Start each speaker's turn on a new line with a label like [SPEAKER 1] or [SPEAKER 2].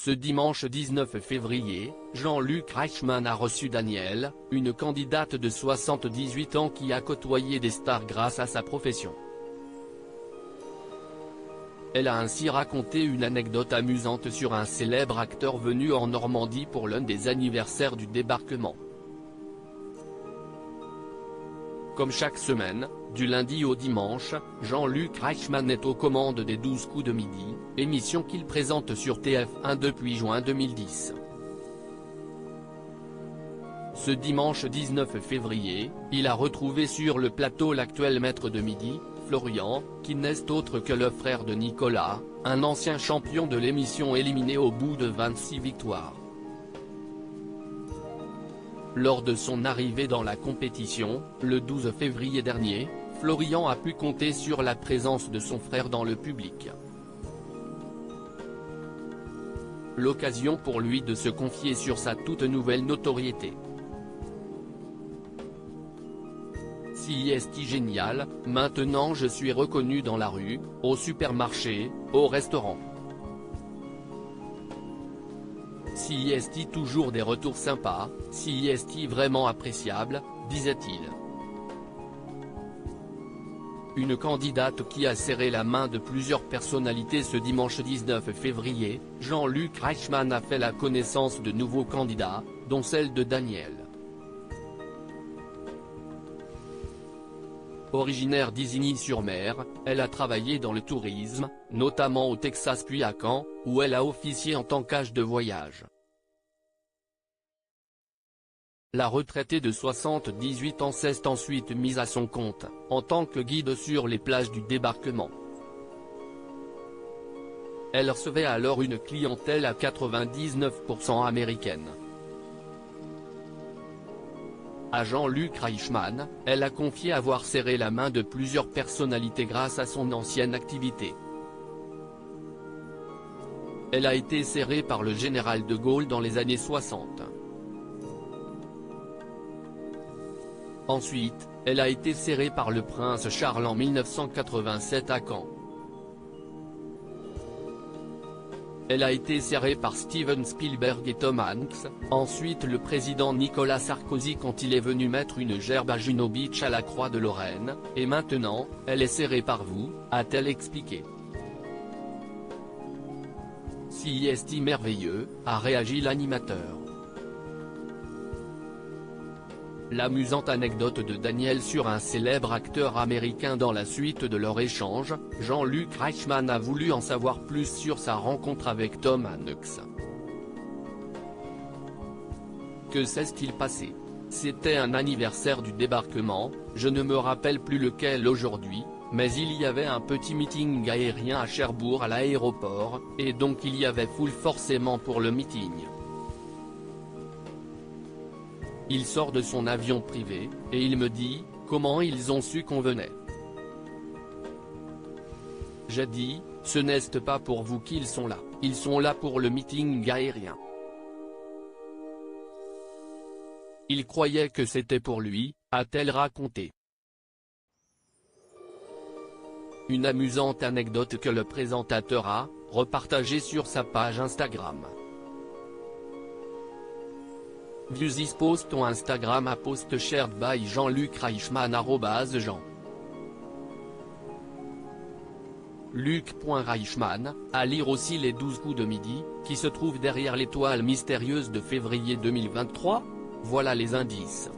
[SPEAKER 1] Ce dimanche 19 février, Jean-Luc Reichmann a reçu Danielle, une candidate de 78 ans qui a côtoyé des stars grâce à sa profession. Elle a ainsi raconté une anecdote amusante sur un célèbre acteur venu en Normandie pour l'un des anniversaires du débarquement. Comme chaque semaine, du lundi au dimanche, Jean-Luc Reichmann est aux commandes des 12 coups de midi, émission qu'il présente sur TF1 depuis juin 2010. Ce dimanche 19 février, il a retrouvé sur le plateau l'actuel maître de midi, Florian, qui n'est autre que le frère de Nicolas, un ancien champion de l'émission éliminé au bout de 26 victoires. Lors de son arrivée dans la compétition, le 12 février dernier, Florian a pu compter sur la présence de son frère dans le public. L'occasion pour lui de se confier sur sa toute nouvelle notoriété. Si est génial, maintenant je suis reconnu dans la rue, au supermarché, au restaurant. Si est toujours des retours sympas, si est vraiment appréciable, disait-il. Une candidate qui a serré la main de plusieurs personnalités ce dimanche 19 février, Jean-Luc Reichmann a fait la connaissance de nouveaux candidats, dont celle de Danielle. Originaire d'Isigny-sur-Mer, elle a travaillé dans le tourisme, notamment au Texas puis à Caen, où elle a officié en tant qu'agent de voyage. La retraitée de 78 ans s'est ensuite mise à son compte, en tant que guide sur les plages du débarquement. Elle recevait alors une clientèle à 99% américaine. À Jean-Luc Reichmann, elle a confié avoir serré la main de plusieurs personnalités grâce à son ancienne activité. Elle a été serrée par le général de Gaulle dans les années 60. Ensuite, elle a été serrée par le prince Charles en 1987 à Caen. Elle a été serrée par Steven Spielberg et Tom Hanks, ensuite le président Nicolas Sarkozy quand il est venu mettre une gerbe à Juno Beach à la Croix-de-Lorraine, et maintenant, elle est serrée par vous, a-t-elle expliqué. Si est merveilleux, a réagi l'animateur. L'amusante anecdote de Danielle sur un célèbre acteur américain dans la suite de leur échange, Jean-Luc Reichmann a voulu en savoir plus sur sa rencontre avec Tom Hanks. Que s'est-il passé? C'était un anniversaire du débarquement, je ne me rappelle plus lequel aujourd'hui, mais il y avait un petit meeting aérien à Cherbourg à l'aéroport, et donc il y avait foule forcément pour le meeting. Il sort de son avion privé, et il me dit, comment ils ont su qu'on venait. J'ai dit, ce n'est pas pour vous qu'ils sont là, ils sont là pour le meeting aérien. Il croyait que c'était pour lui, a-t-elle raconté. Une amusante anecdote que le présentateur a repartagée sur sa page Instagram. View this post on Instagram à post shared by Jean-Luc Reichmann @Jean. Luc.Reichmann, à lire aussi les 12 coups de midi, qui se trouvent derrière l'étoile mystérieuse de février 2023, voilà les indices.